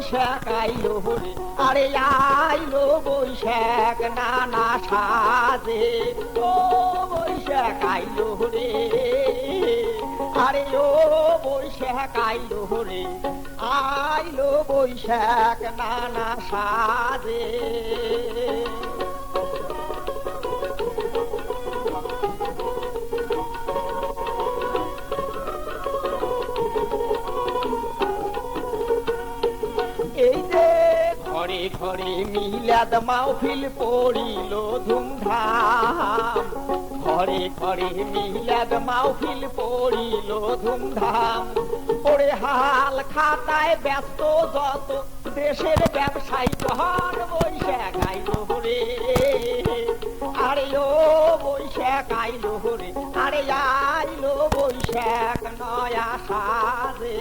বৈশাখ আইলো রে, আরে আইলো বৈশাখ নানা সাজে। ও বৈশাখ আইলো রে, আরে ও বৈশাখ আইলো রে, আইলো বৈশাখ নানা সাজে। এই যে ঘরে ঘরে মিলাদ মাহফিল পড়িল ধুমধাম, ঘরে ঘরে মিলাদ মাহফিল পড়িল ধুমধাম। পড়ে হাল খাতায় ব্যস্ত যত দেশের ব্যবসায়ী ঘর বৈশাখ আইলো রে, আরে ও বৈশাখ আইলো রে, আরে আইলো বৈশাখ নয়া সাজে।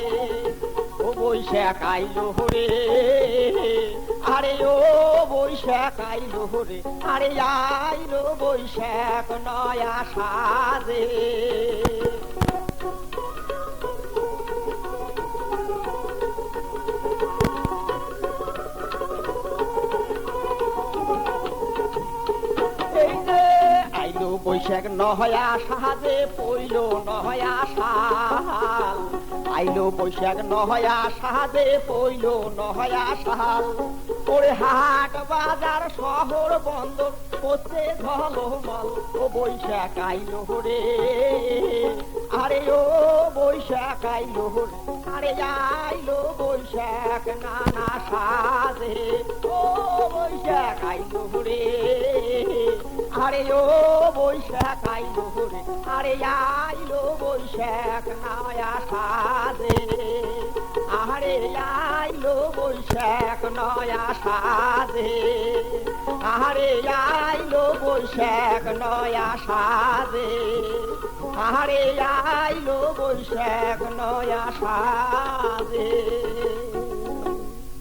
ও বৈশাখ আইলো রে, আরে ও বৈশাখ আইলো রে, আরে আইলো বৈশাখ নয়া সাজে। এই যে আইলো বৈশাখ নয়া সাজে, পইল নয়া সাল। আইলো বৈশাখ নয়া সাজে, পইল নয়া সাল। ওরে হাট বাজার শহর বন্দর করছে ঝলমল। ও বৈশাখ আইলো রে, আরে ও বৈশাখ আইলো রে, আরে আইলো বৈশাখ নানা সাজে। ও বৈশাখ আইলো রে, আরে ও বৈশাখ আইলো রে, আরে আইলো বৈশাখ নয়া সাজে। আরে আইলো বৈশাখ নয়া সাজে, আরে আইলো বৈশাখ নয়া সাজে, আরে আইলো বৈশাখ নয়া সাজে।